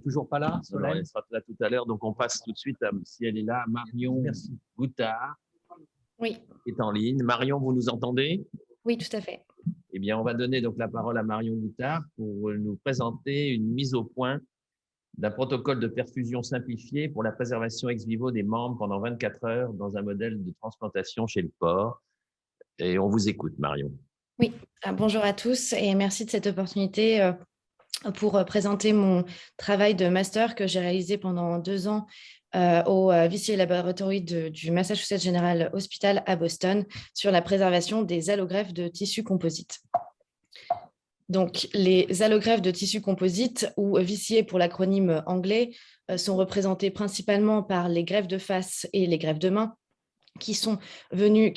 Toujours pas là, Alors, Solène? elle sera là tout à l'heure, donc on passe tout de suite, si elle est là, Marion Merci. Goutard Oui, est en ligne. Marion, vous nous entendez? oui, tout à fait. Eh bien, on va donner donc la parole à Marion Goutard pour nous présenter une mise au point d'un protocole de perfusion simplifié pour la préservation ex vivo des membres pendant 24 heures dans un modèle de transplantation chez le porc. Et on vous écoute, Marion. Oui, bonjour à tous et merci de cette opportunité pour présenter mon travail de master que j'ai réalisé pendant 2 ans au VCA Laboratory du Massachusetts General Hospital à Boston sur la préservation des allogreffes de tissus composites. Donc, les allogreffes de tissus composites, ou VCA pour l'acronyme anglais, sont représentés principalement par les greffes de face et les greffes de main, qui sont venus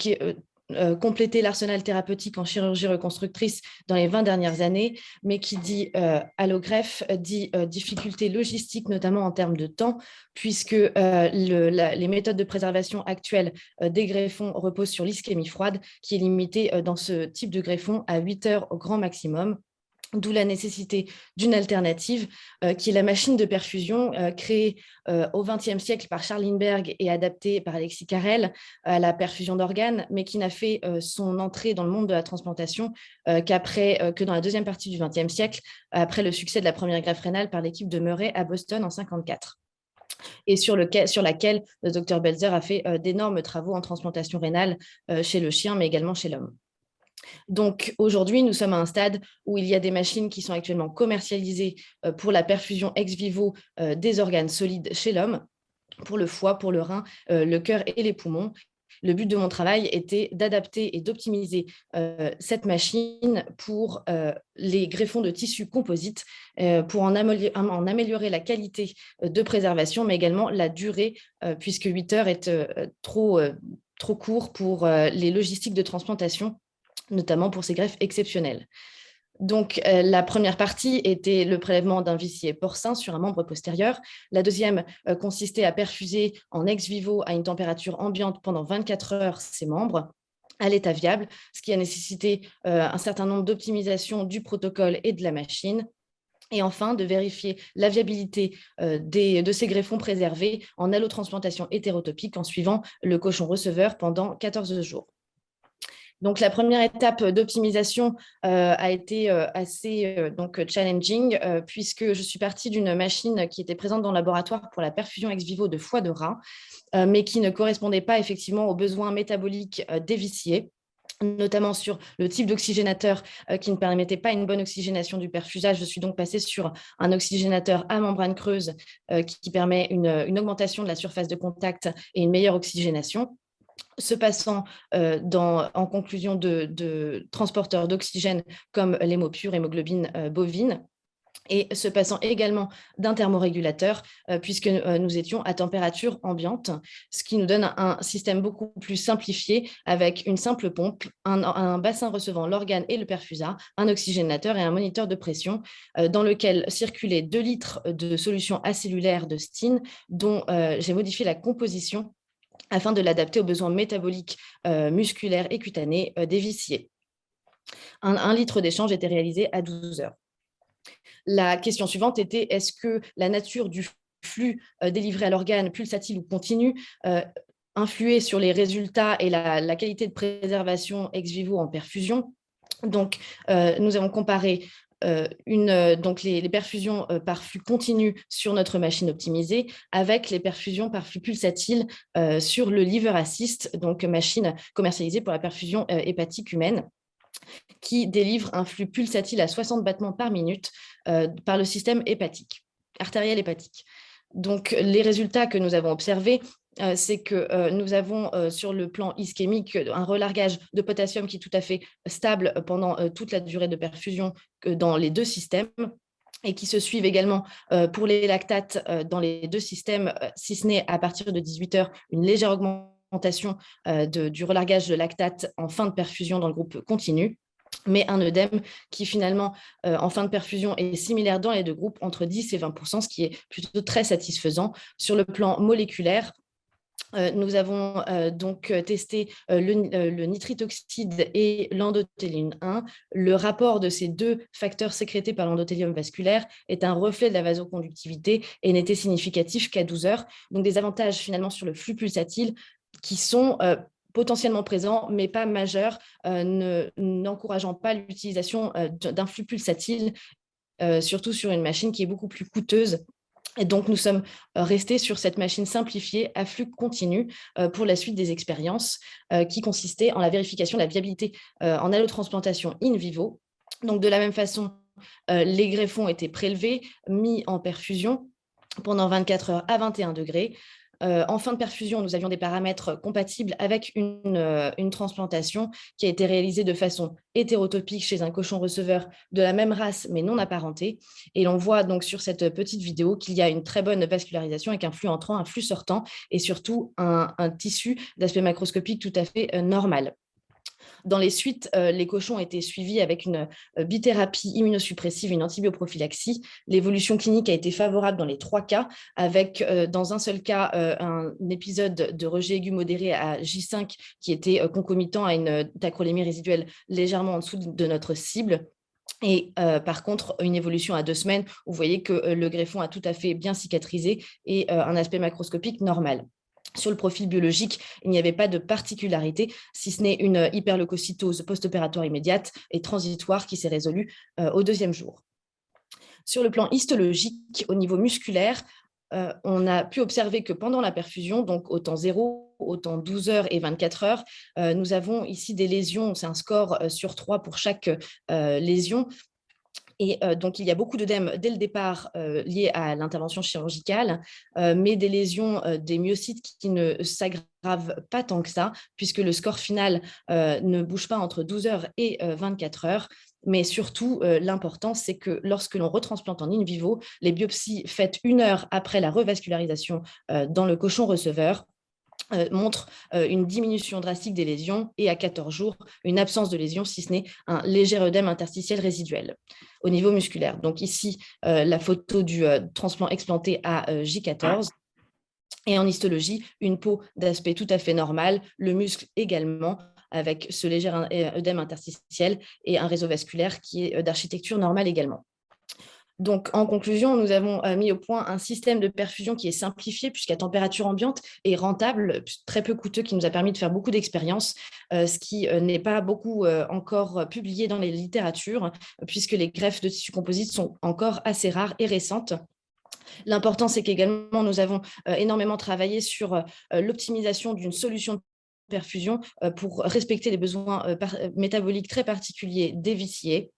compléter l'arsenal thérapeutique en chirurgie reconstructrice dans les 20 dernières années, mais qui dit allogreffe, dit difficulté logistique, notamment en termes de temps, puisque les méthodes de préservation actuelles des greffons reposent sur l'ischémie froide, qui est limitée dans ce type de greffon à 8 heures au grand maximum. D'où la nécessité d'une alternative qui est la machine de perfusion créée au XXe siècle par Charles Lindbergh et adaptée par Alexis Carrel à la perfusion d'organes, mais qui n'a fait son entrée dans le monde de la transplantation que dans la deuxième partie du XXe siècle, après le succès de la première greffe rénale par l'équipe de Murray à Boston en 1954. Et sur laquelle le docteur Belzer a fait d'énormes travaux en transplantation rénale chez le chien, mais également chez l'homme. Donc aujourd'hui, nous sommes à un stade où il y a des machines qui sont actuellement commercialisées pour la perfusion ex vivo des organes solides chez l'homme, pour le foie, pour le rein, le cœur et les poumons. Le but de mon travail était d'adapter et d'optimiser cette machine pour les greffons de tissus composites, pour en améliorer la qualité de préservation, mais également la durée, puisque 8 heures est trop court pour les logistiques de transplantation, notamment pour ces greffes exceptionnelles. Donc, la première partie était le prélèvement d'un vicié porcin sur un membre postérieur. La deuxième consistait à perfuser en ex vivo à une température ambiante pendant 24 heures ces membres à l'état viable, ce qui a nécessité un certain nombre d'optimisations du protocole et de la machine. Et enfin, de vérifier la viabilité de ces greffons préservés en allotransplantation hétérotopique en suivant le cochon receveur pendant 14 jours. Donc, la première étape d'optimisation a été assez challenging puisque je suis partie d'une machine qui était présente dans le laboratoire pour la perfusion ex vivo de foie de rat, mais qui ne correspondait pas effectivement aux besoins métaboliques des viciés, notamment sur le type d'oxygénateur qui ne permettait pas une bonne oxygénation du perfusage. Je suis donc passée sur un oxygénateur à membrane creuse qui permet une augmentation de la surface de contact et une meilleure oxygénation. Se passant en conclusion de transporteurs d'oxygène comme l'hémopure, hémoglobine bovine, et se passant également d'un thermorégulateur, puisque nous étions à température ambiante, ce qui nous donne un système beaucoup plus simplifié avec une simple pompe, un bassin recevant l'organe et le perfusat, un oxygénateur et un moniteur de pression dans lequel circulaient 2 litres de solution acellulaire de STIN dont j'ai modifié la composition afin de l'adapter aux besoins métaboliques, musculaires et cutanés des viciés. 1 litre d'échange était réalisé à 12 heures. La question suivante était: est-ce que la nature du flux délivré à l'organe, pulsatile ou continu, influait sur les résultats et la qualité de préservation ex vivo en perfusion? Donc, nous avons comparé donc les perfusions par flux continu sur notre machine optimisée avec les perfusions par flux pulsatile sur le Liver Assist, donc machine commercialisée pour la perfusion hépatique humaine, qui délivre un flux pulsatile à 60 battements par minute par le système hépatique, artériel hépatique. Donc, les résultats que nous avons observés, c'est que nous avons sur le plan ischémique un relargage de potassium qui est tout à fait stable pendant toute la durée de perfusion dans les 2 systèmes, et qui se suivent également pour les lactates dans les 2 systèmes, si ce n'est à partir de 18 heures, une légère augmentation du relargage de lactate en fin de perfusion dans le groupe continu, mais un œdème qui finalement, en fin de perfusion, est similaire dans les 2 groupes, entre 10 et 20%, ce qui est plutôt très satisfaisant. Sur le plan moléculaire, Nous avons donc testé le nitrite oxyde et l'endothéline 1. Le rapport de ces deux facteurs sécrétés par l'endothélium vasculaire est un reflet de la vasoconductivité et n'était significatif qu'à 12 heures. Donc des avantages finalement sur le flux pulsatile qui sont potentiellement présents, mais pas majeurs, n'encourageant pas l'utilisation d'un flux pulsatile, surtout sur une machine qui est beaucoup plus coûteuse. Et donc, nous sommes restés sur cette machine simplifiée à flux continu pour la suite des expériences qui consistait en la vérification de la viabilité en allotransplantation in vivo. Donc, de la même façon, les greffons étaient prélevés, mis en perfusion pendant 24 heures à 21 degrés. En fin de perfusion, nous avions des paramètres compatibles avec une transplantation qui a été réalisée de façon hétérotopique chez un cochon receveur de la même race mais non apparenté. Et l'on voit donc sur cette petite vidéo qu'il y a une très bonne vascularisation avec un flux entrant, un flux sortant et surtout un tissu d'aspect macroscopique tout à fait normal. Dans les suites, les cochons ont été suivis avec une bithérapie immunosuppressive, une antibioprophylaxie. L'évolution clinique a été favorable dans les 3 cas, avec dans un seul cas un épisode de rejet aigu modéré à J5 qui était concomitant à une tacrolémie résiduelle légèrement en dessous de notre cible. Et par contre, une évolution à 2 semaines, où vous voyez que le greffon a tout à fait bien cicatrisé et un aspect macroscopique normal. Sur le profil biologique, il n'y avait pas de particularité, si ce n'est une hyperleucocytose post-opératoire immédiate et transitoire qui s'est résolue au 2e jour. Sur le plan histologique, au niveau musculaire, on a pu observer que pendant la perfusion, donc au temps 0, au temps 12 heures et 24 heures, nous avons ici des lésions, c'est un score sur 3 pour chaque lésion. Et donc, il y a beaucoup d'œdèmes dès le départ liés à l'intervention chirurgicale, mais des lésions des myocytes qui ne s'aggravent pas tant que ça, puisque le score final ne bouge pas entre 12 heures et 24 heures. Mais surtout, l'important, c'est que lorsque l'on retransplante en in vivo, les biopsies faites 1 heure après la revascularisation dans le cochon receveur montre une diminution drastique des lésions et à 14 jours, une absence de lésions, si ce n'est un léger œdème interstitiel résiduel au niveau musculaire. Donc ici, la photo du transplant explanté à J14. Et en histologie, une peau d'aspect tout à fait normal, le muscle également, avec ce léger œdème interstitiel et un réseau vasculaire qui est d'architecture normale également. Donc, en conclusion, nous avons mis au point un système de perfusion qui est simplifié puisqu'à température ambiante et rentable, très peu coûteux, qui nous a permis de faire beaucoup d'expériences, ce qui n'est pas beaucoup encore publié dans les littératures, puisque les greffes de tissus composites sont encore assez rares et récentes. L'important, c'est qu'également, nous avons énormément travaillé sur l'optimisation d'une solution de perfusion pour respecter les besoins métaboliques très particuliers des viciés.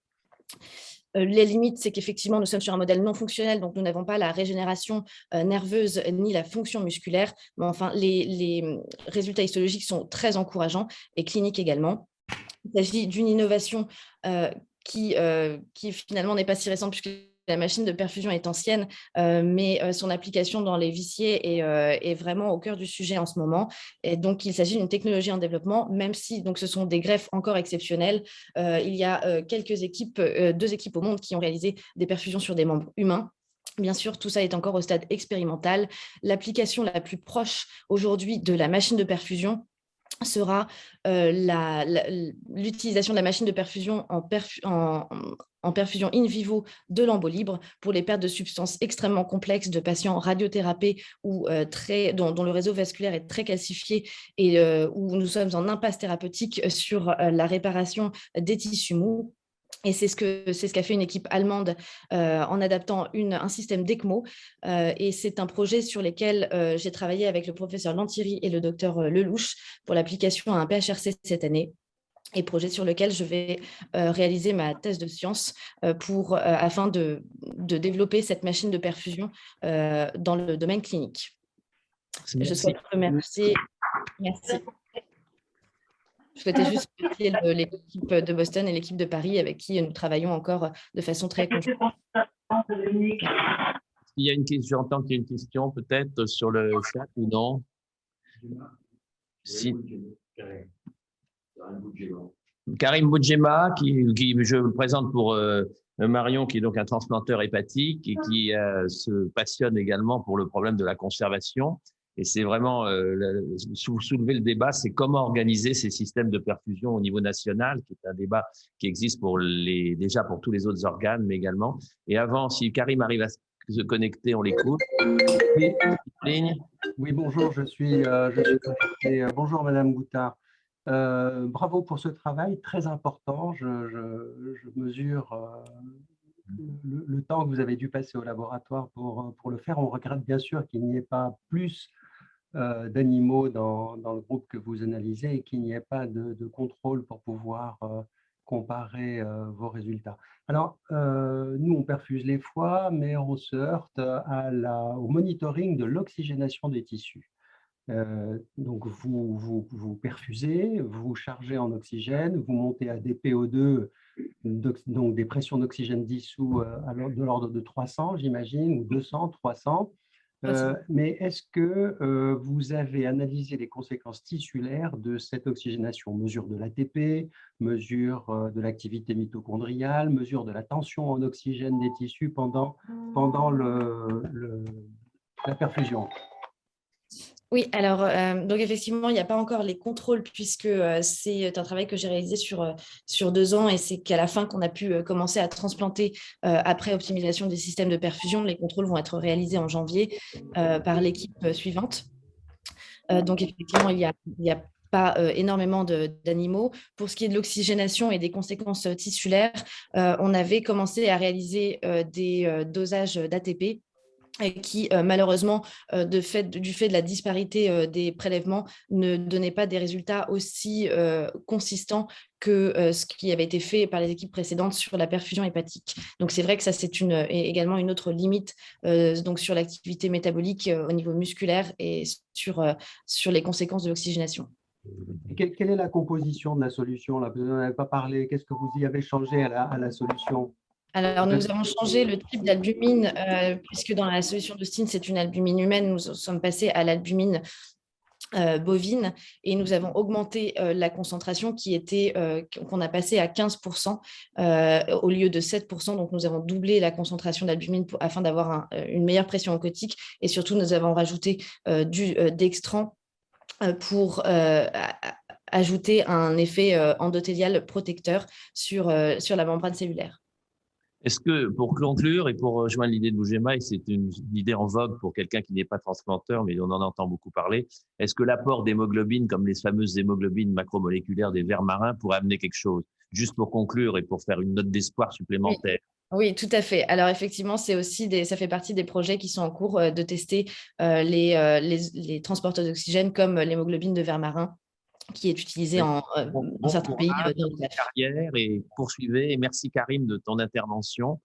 Les limites, c'est qu'effectivement, nous sommes sur un modèle non fonctionnel, donc nous n'avons pas la régénération nerveuse ni la fonction musculaire. Mais enfin, les résultats histologiques sont très encourageants et cliniques également. Il s'agit d'une innovation qui finalement n'est pas si récente puisque la machine de perfusion est ancienne, mais son application dans les viciés est vraiment au cœur du sujet en ce moment. Et donc, il s'agit d'une technologie en développement, même si donc, ce sont des greffes encore exceptionnelles. Il y a quelques équipes, 2 équipes au monde qui ont réalisé des perfusions sur des membres humains. Bien sûr, tout ça est encore au stade expérimental. L'application la plus proche aujourd'hui de la machine de perfusion sera l'utilisation de la machine de perfusion en perfusion in vivo de lambeaux libres pour les pertes de substances extrêmement complexes de patients radiothérapiés ou dont le réseau vasculaire est très calcifié et où nous sommes en impasse thérapeutique sur la réparation des tissus mous. Et c'est ce qu'a fait une équipe allemande en adaptant un système d'ECMO. Et c'est un projet sur lequel j'ai travaillé avec le professeur Lantieri et le docteur Lelouch pour l'application à un PHRC cette année. Et projet sur lequel je vais réaliser ma thèse de science afin de développer cette machine de perfusion dans le domaine clinique. Je souhaite remercier. Merci. Je souhaitais juste remercier l'équipe de Boston et l'équipe de Paris avec qui nous travaillons encore de façon très conjointe. Il y a une question, j'entends qu'il y a une question peut-être sur le chat ou non? Si. Karim Boudjema, qui je me présente pour Marion, qui est donc un transplanteur hépatique et qui se passionne également pour le problème de la conservation Et c'est vraiment soulever le débat, c'est comment organiser ces systèmes de perfusion au niveau national, qui est un débat qui existe déjà pour tous les autres organes, mais également. Et avant, si Karim arrive à se connecter, on l'écoute. Oui, Ligne. oui, bonjour, je suis connecté. Bonjour Madame Goutard. Bravo pour ce travail très important. Je mesure le temps que vous avez dû passer au laboratoire pour le faire. On regrette bien sûr qu'il n'y ait pas plus d'animaux dans le groupe que vous analysez et qu'il n'y ait pas de contrôle pour pouvoir comparer vos résultats. Alors, nous, on perfuse les foies, mais on se heurte au monitoring de l'oxygénation des tissus. Donc, vous perfusez, vous chargez en oxygène, vous montez à des PO2, donc des pressions d'oxygène dissous de l'ordre de 300, j'imagine, ou 200, 300. Mais est-ce que vous avez analysé les conséquences tissulaires de cette oxygénation? Mesure de l'ATP, mesure de l'activité mitochondriale, mesure de la tension en oxygène des tissus pendant la perfusion? Oui, alors donc effectivement, il n'y a pas encore les contrôles puisque c'est un travail que j'ai réalisé sur 2 ans et c'est qu'à la fin qu'on a pu commencer à transplanter après optimisation des systèmes de perfusion. Les contrôles vont être réalisés en janvier par l'équipe suivante. Donc effectivement, il y a pas énormément d'animaux. Pour ce qui est de l'oxygénation et des conséquences tissulaires, on avait commencé à réaliser des dosages d'ATP qui malheureusement, du fait de la disparité des prélèvements, ne donnait pas des résultats aussi consistants que ce qui avait été fait par les équipes précédentes sur la perfusion hépatique. Donc c'est vrai que ça, c'est également une autre limite donc sur l'activité métabolique au niveau musculaire et sur les conséquences de l'oxygénation. Quelle est la composition de la solution là? Vous n'en avez pas parlé. Qu'est-ce que vous y avez changé à la solution? Alors, nous avons changé le type d'albumine, puisque dans la solution de Stine, c'est une albumine humaine. Nous sommes passés à l'albumine bovine et nous avons augmenté la concentration qu'on a passé à 15% au lieu de 7%. Donc, nous avons doublé la concentration d'albumine afin d'avoir une meilleure pression oncotique et surtout, nous avons rajouté du dextran pour ajouter un effet endothélial protecteur sur la membrane cellulaire. Est-ce que, pour conclure et pour rejoindre l'idée de Bougema, et c'est une idée en vogue pour quelqu'un qui n'est pas transplanteur, mais on en entend beaucoup parler, est-ce que l'apport d'hémoglobine, comme les fameuses hémoglobines macromoléculaires des vers marins, pourrait amener quelque chose? Juste pour conclure et pour faire une note d'espoir supplémentaire. Oui, tout à fait. Alors effectivement, ça fait partie des projets qui sont en cours de tester les transporteurs d'oxygène comme l'hémoglobine de vers marin, qui est utilisée dans certains pays. Carrière et poursuivez. Et merci Karim de ton intervention.